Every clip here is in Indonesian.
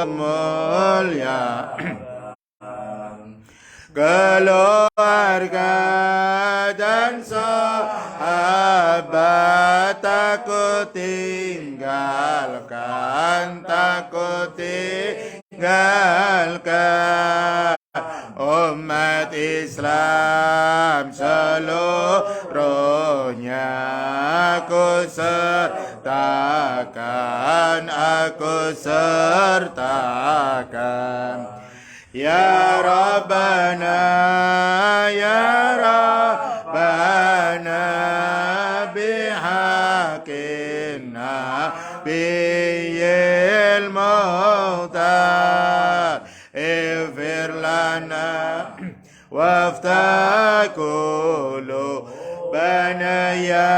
mulia. Keluarga dan sahabat takut tinggalkan, umat Islam seluruhnya aku sertakan. Ya Rabbana, ya Rabbana, bihaqqin nabiyil muhtar, ighfir lana waftah qulubana ya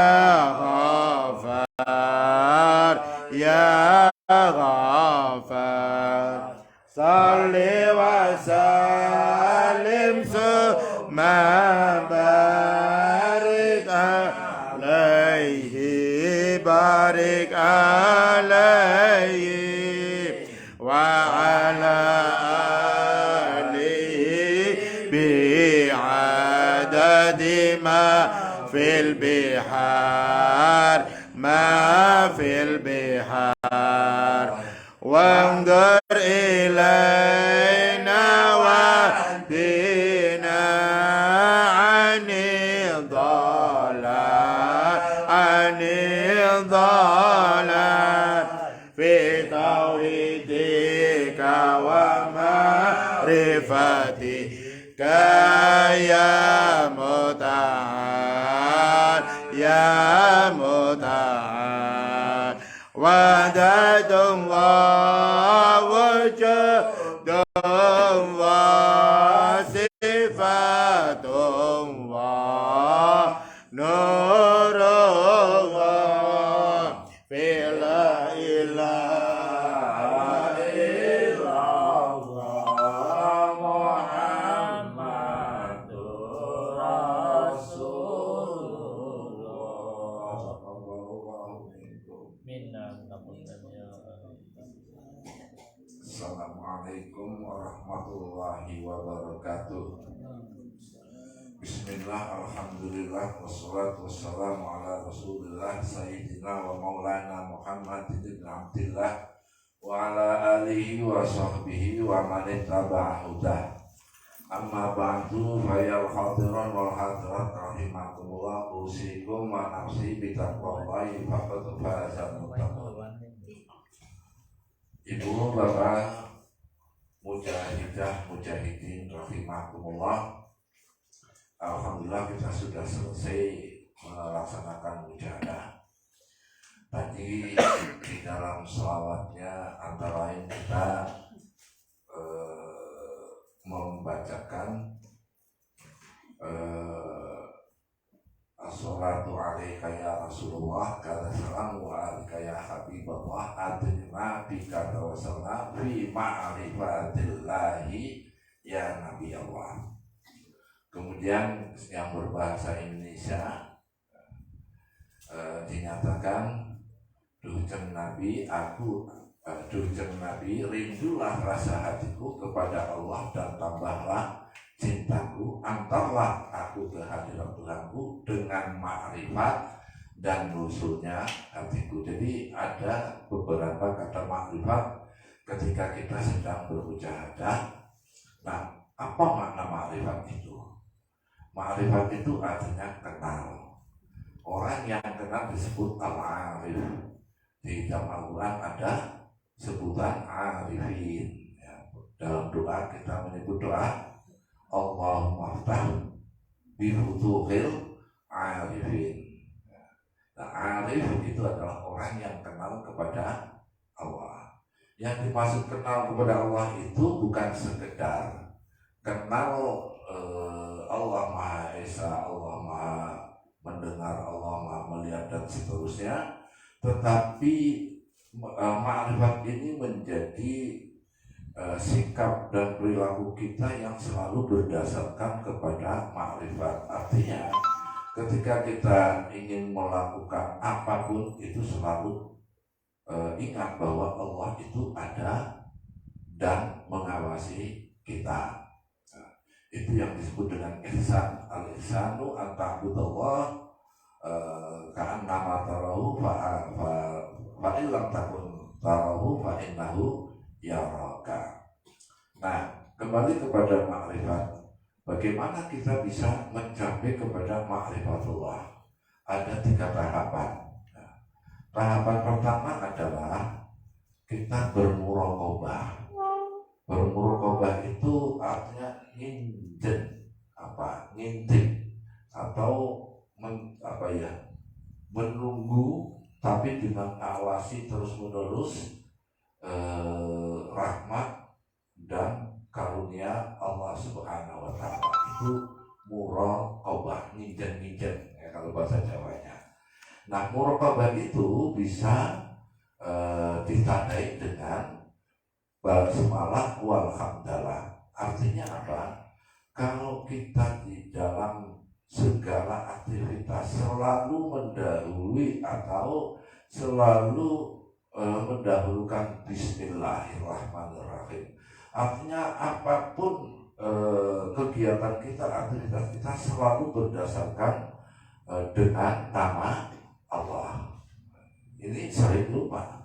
Ghaffar, ya Ghaffar. Salli wa sallim summa barik alaihi wa ala alihi bi'adadi ma fil bihar وانظر إلينا واهدنا عن الضلال في توحيدك ومعرفتك يا متعال وحدة الله وجود الله صفات الله نور الله في لا إله إلا الله محمد رسول Assalamualaikum warahmatullahi wabarakatuh. Bismillah, alhamdulillah, wassalatu wassalamu ala rasulillah sayyidina wa maulana Muhammad ibn Abdillah wa ala alihi wa sahbihi wa man ittaba'a hudah. Amma ba'du, fayal hadiran wal hadirat rahimakumullah, usikum wa nafsi bitaqwallahi faqad fazal muttaqin. Ibu, bapak, mujahidah, mujahidin, rahimakumullah. Alhamdulillah kita sudah selesai melaksanakan mujahadah. Tadi di dalam sholawatnya antara lain kita membacakan as-salatu alaika ya Rasulullah kala salamu alaika ya Habibullah adina bika tawassalna fi ma'rifatillahi ya Nabi Allah. Kemudian yang berbahasa Indonesia dinyatakan duhjen Nabi rindulah rasa hatiku kepada Allah dan tambahlah cintaku, antarlah aku ke hadirat Tuhanku dengan makrifat dan nusulnya hatiku. Jadi ada beberapa kata makrifat ketika kita sedang bermujahadah. Nah, apa makna makrifat itu? Makrifat itu artinya kenal. Orang yang kenal disebut al-arif. Di dalam Al-Quran ada sebutan arifin. Dalam doa kita menyebut doa Allahumma ftah bifutuhil arifin. Nah, arif itu adalah orang yang kenal kepada Allah. Yang dimaksud kenal kepada Allah itu bukan sekedar kenal Allah Maha Esa, Allah Maha mendengar, Allah Maha melihat dan seterusnya, tetapi ma'rifat ini menjadi sikap dan perilaku kita yang selalu berdasarkan kepada makrifat. Artinya ketika kita ingin melakukan apapun itu selalu ingat bahwa Allah itu ada dan mengawasi kita. Nah, itu yang disebut dengan ihsan. Al-ihsanu an ta'budallah ka'annama tarahu fa illam takun tarahu fa innahu yaraka. Nah, kembali kepada makrifat. Bagaimana kita bisa mencapai kepada makrifatullah? Ada 3 tahapan. Nah, tahapan pertama adalah kita bermuraqabah. Bermuraqabah itu artinya ngintip atau menunggu, tapi dengan awasi terus-menerus rahmat dan karunia Allah Subhanahu wa taala. Itu muraqabah, nginjen ya kalau bahasa Jawanya. Nah, muraqabah itu bisa ditandai dengan basmalah wal hamdalah. Artinya apa? Kalau kita di dalam segala aktivitas selalu mendahului atau selalu mendahulukan Bismillahirrahmanirrahim. Artinya apapun kegiatan kita, aktivitas kita selalu berdasarkan dengan nama Allah. Ini sering lupa.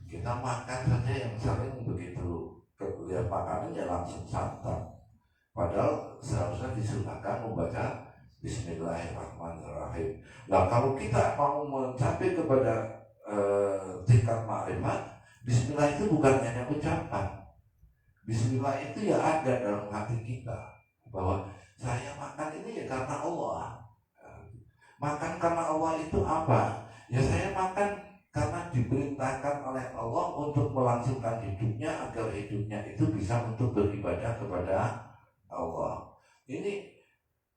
Kita makan saja yang sering begitu, lihat makanan ya langsung santap. Padahal seharusnya disunahkan membaca Bismillahirrahmanirrahim. Nah, kalau kita mau mencapai kepada tingkat makrifat, Bismillah itu bukan hanya ucapan. Bismillah itu ya ada dalam hati kita, bahwa saya makan ini ya karena Allah. Makan karena Allah itu apa? Ya saya makan karena diperintahkan oleh Allah untuk melangsungkan hidupnya, agar hidupnya itu bisa untuk beribadah kepada Allah. Ini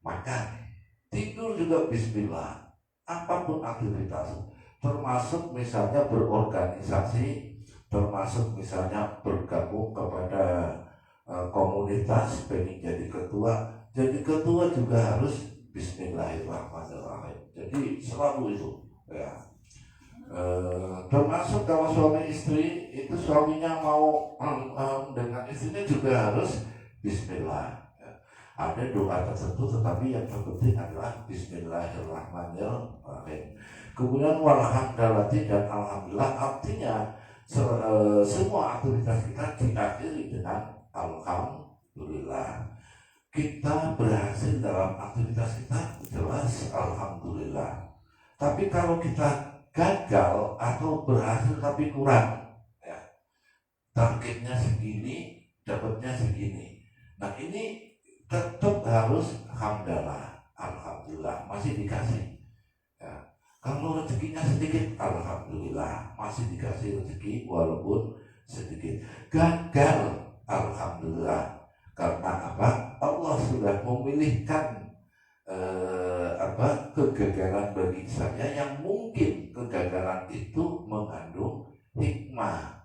makan, tidur juga bismillah. Apapun aktivitas, termasuk misalnya berorganisasi, termasuk misalnya bergabung kepada komunitas, pengen jadi ketua. Jadi ketua juga harus bismillahirrahmanirrahim. Jadi selalu itu ya. Termasuk kalau suami istri itu, suaminya mau dengan istrinya juga harus bismillah. Ada doa tertentu, tetapi yang terpenting adalah bismillahirrahmanirrahim. Kemudian walhamdulillati dan alhamdulillah, artinya semua aktivitas kita diakhiri dengan alhamdulillah. Kita berhasil dalam aktivitas kita, jelas alhamdulillah. Tapi kalau kita gagal atau berhasil tapi kurang, ya, targetnya segini, dapatnya segini. Nah, ini tetap harus hamdalah, alhamdulillah masih dikasih. Ya. Kalau rezekinya sedikit, alhamdulillah masih dikasih rezeki walaupun sedikit. Gagal, alhamdulillah, karena apa? Allah sudah memilihkan kegagalan bagi saya, yang mungkin kegagalan itu mengandung hikmah.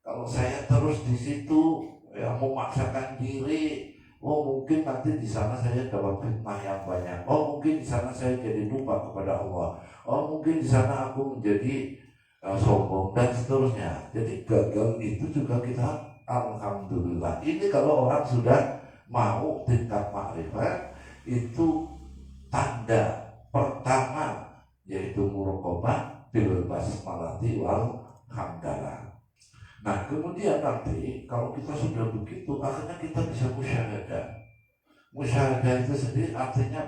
Kalau saya terus di situ ya memaksakan diri, mungkin nanti di sana saya dapat hikmah yang banyak. Mungkin di sana saya jadi lupa kepada Allah. Mungkin di sana aku menjadi sombong dan seterusnya. Jadi gagal itu juga kita alhamdulillah. Ini kalau orang sudah mau tingkat makrifat, itu tanda pertama yaitu muraqabah bil basmalati wal hamdalah. Nah, kemudian nanti kalau kita sudah begitu, akhirnya kita bisa musyahadah. Musyahadah itu sendiri artinya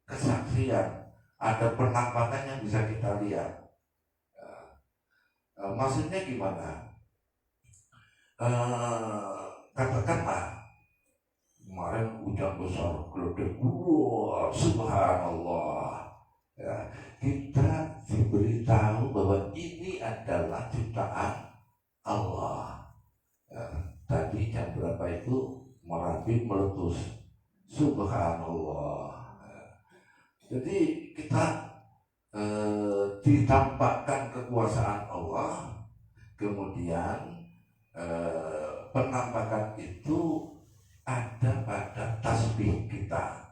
kesaksian, ada penampakan yang bisa kita lihat. Maksudnya gimana? Katakanlah kemarin hujan besar, geledek, subhanallah. Ya, kita diberitahu bahwa ini adalah ciptaan Allah. Ya, tadi jam berapa itu Merapi meletus, subhanallah. Ya, jadi kita ditampakkan kekuasaan Allah, kemudian penampakan itu ada pada tasbih kita.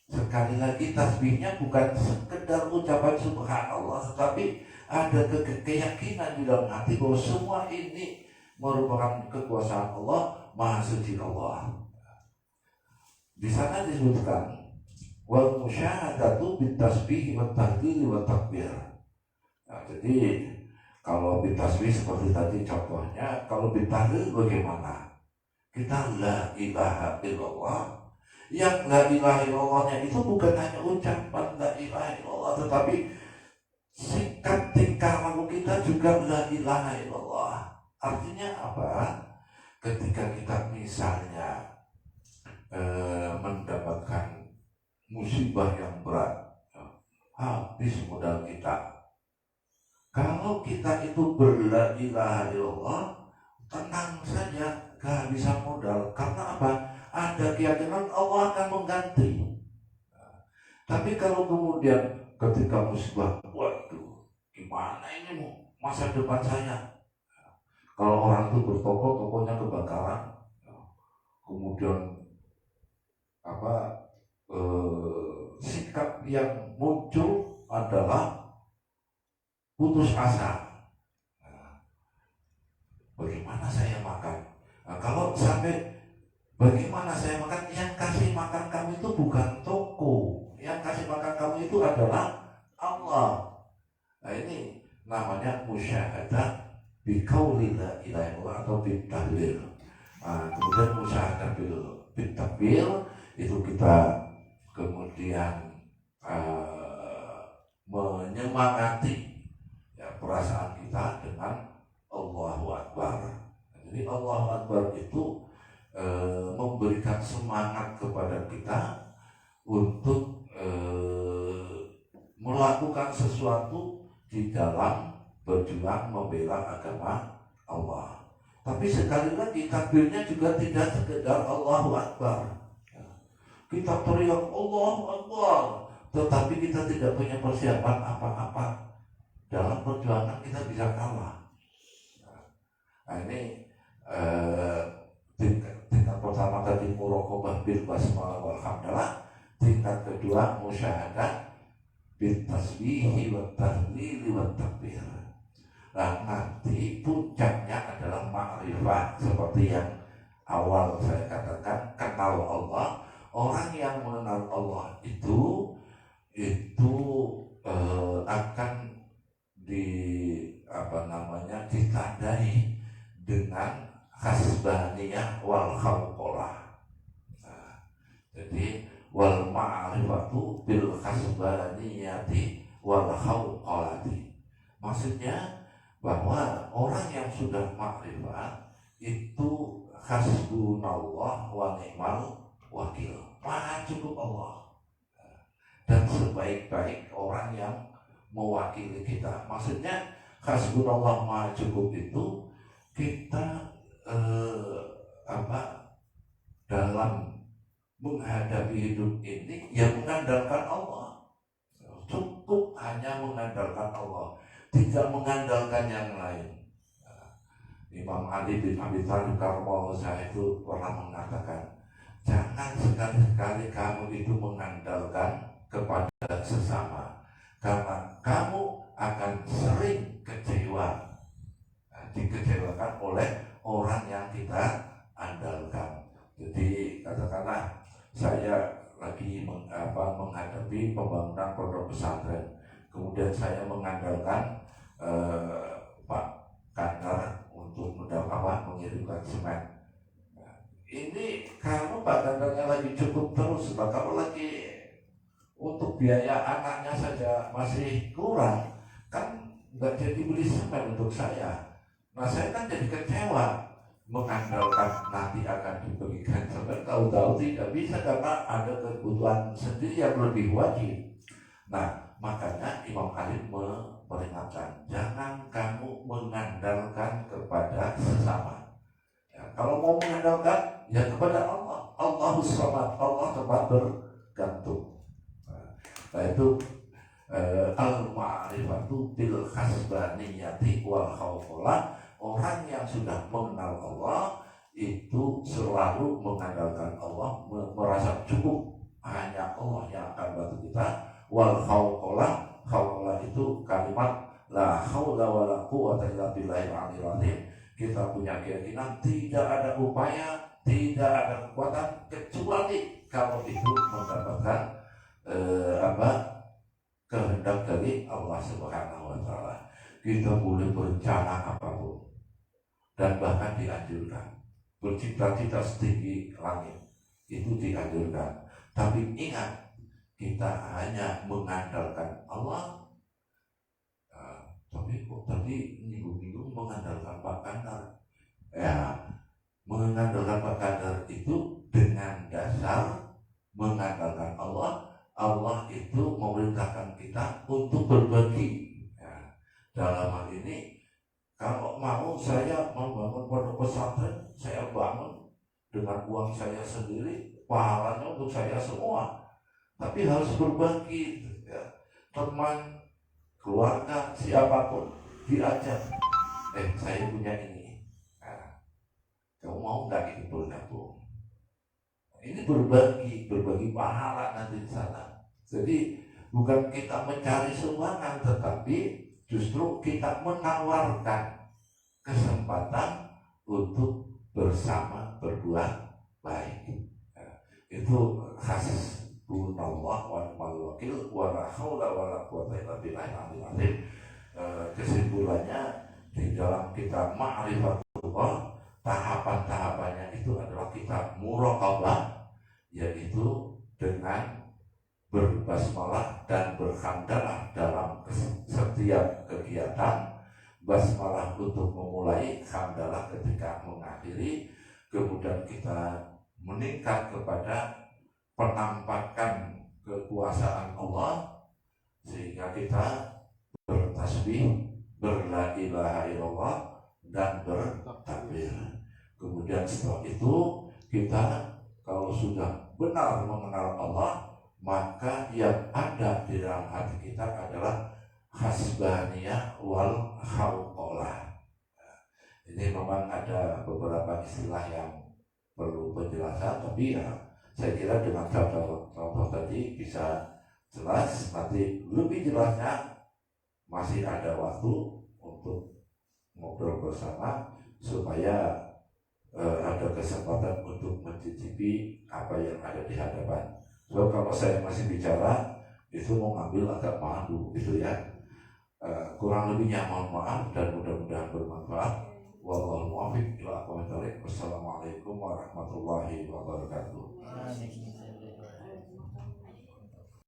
Sekali lagi tasbihnya bukan sekedar ucapan subhanallah, tetapi ada keyakinan di dalam hati bahwa semua ini merupakan kekuasaan Allah, Maha Suci Allah. Di sana disebutkan wal musyahadatu bitasbih wa tahlil wa takbir. Nah, jadi kalau bitasbih seperti tadi contohnya, kalau bitahlil bagaimana? Kita la ilaha illallah. Yang la ilaha illallahnya itu bukan hanya ucapan la ilaha illallah, tetapi sikap tingkah laku kita juga la ilaha illallah. Artinya apa? Ketika kita misalnya mendapatkan musibah yang berat, habis modal kita. Kalau kita itu berla ilaha illallah, tenang saja, kehabisan modal. Karena apa? Ada keyakinan Allah akan mengganti. Tapi kalau kemudian ketika musibah, waduh, gimana ini masa depan saya? Kalau orang itu bertoko, tokonya kebakaran, kemudian sikap yang muncul adalah putus asa. Bagaimana saya makan? Nah, kalau sampai bagaimana saya makan, yang kasih makan kamu itu bukan toko, yang kasih makan kamu itu adalah Allah. Nah, ini namanya musyahadah biqauli la ilaha illallah atau bitahlil. Nah, kemudian musyahadah bitakbir itu kita kemudian menyemangati perasaan kita dengan Allahu Akbar. Jadi Allahu Akbar itu memberikan semangat kepada kita untuk melakukan sesuatu di dalam berjuang membela agama Allah. Tapi sekali lagi takbirnya juga tidak sekedar Allahu Akbar. Kita teriak Allahu Akbar, tetapi kita tidak punya persiapan apa-apa. Dalam perjuangan kita bisa kalah. Nah, ini tingkat pertama tadi muraqabah bil basmalah wal hamdalah, tingkat kedua musyahadah bil tasbihi wa tahlili wa takbir. Nah, nanti puncaknya adalah ma'rifah, seperti yang awal saya katakan, kenal Allah. Orang yang mengenal Allah itu akan ditandai dengan hasbaniyah wal khawqolah. Nah, jadi wal ma'rifatu bil hasbaniyati wal khawqolati. Maksudnya bahwa orang yang sudah ma'rifat itu hasbunallah wa ni'mal wakil, maha cukup Allah. Dan sebaik-baik orang yang mewakili kita. Maksudnya hasbunallah maha cukup itu kita dalam menghadapi hidup ini yang mengandalkan Allah. Cukup hanya mengandalkan Allah, tidak mengandalkan yang lain. Imam Ali bin Abi Thalib karramallahu wajhahu itu pernah mengatakan, jangan sekali-kali kamu itu mengandalkan kepada sesama, karena kamu akan sering kecewa, dikecewakan oleh orang yang kita andalkan. Jadi katakanlah saya lagi menghadapi pembangunan pondok pesantren, kemudian saya mengandalkan Pak Kandar untuk mengirimkan semen. Ini kalau Pak Kandarnya lagi cukup terus, kalau lagi untuk biaya anaknya saja masih kurang, kan nggak jadi beli semen untuk saya. Nah, saya kan jadi kecewa, mengandalkan nanti akan diberikan semen, tahu-tahu tidak bisa karena ada kebutuhan sendiri yang lebih wajib. Nah, makanya Imam Ali memperingatkan, jangan kamu mengandalkan kepada sesama. Ya, kalau mau mengandalkan, ya kepada Allah. Allahus Samad, Allah tempat bergantung. Nah, itu al-ma'rifatu bil hasbaniyati wal khawqolah. Orang yang sudah mengenal Allah itu selalu mengandalkan Allah, merasa cukup hanya Allah yang akan bantu kita. Wal khawqolah, khawqolah itu kalimat La haula wala quwwata illa billahil aliyil azim. Kita punya keyakinan tidak ada upaya, tidak ada kekuatan kecuali kalau itu mendapatkan kehendak dari Allah Subhanahu wa taala. Kita boleh berencana apapun dan bahkan dianjurkan bercita-cita setinggi langit, itu dianjurkan. Tapi ingat, kita hanya mengandalkan Allah. Tapi kok tadi minggu-minggu mengandalkan Pak Kandar? Ya, mengandalkan Pak Kandar itu dengan dasar mengandalkan Allah. Allah itu memerintahkan kita untuk berbagi. Ya, dalam hal ini, kalau mau saya membangun pondok pesantren, saya bangun dengan uang saya sendiri, pahalanya untuk saya semua. Tapi harus berbagi, ya. Teman, keluarga, siapapun diajak. Saya punya ini. Nah, kamu mau nggak ikut bergabung? Ini berbagi pahala nanti di sana. Jadi bukan kita mencari sumbangan, tetapi justru kita menawarkan kesempatan untuk bersama berbuat baik. Itu khas Bunallah wa ni'mal wakil wa la haula wa la quwwata illa billahil aliyil azim. Kesimpulannya, di dalam kita ma'rifatullah, tahapan-tahapannya itu adalah kita muraqabah, yaitu dengan berbasmalah dan berhamdalah dalam setiap kegiatan. Basmalah untuk memulai, hamdalah ketika mengakhiri. Kemudian kita meningkat kepada penampakan kekuasaan Allah, sehingga kita bertasbih, berla ilaha illallah, dan bertakbir. Kemudian setelah itu kita kalau sudah benar mengenal Allah, maka yang ada di dalam hati kita adalah hasbaniyah wal hauqolah. Ini memang ada beberapa istilah yang perlu penjelasan, tapi ya saya kira dengan contoh tadi bisa jelas. Nanti lebih jelasnya masih ada waktu untuk ngobrol bersama supaya ada kesempatan untuk mencicipi apa yang ada di hadapan. So kalau saya masih bicara itu mau ngambil agak malu gitu ya. Kurang lebihnya mohon maaf dan mudah-mudahan bermanfaat. Wallahul muwaffiq ila aqwamit thoriq. Wassalamualaikum warahmatullahi wabarakatuh.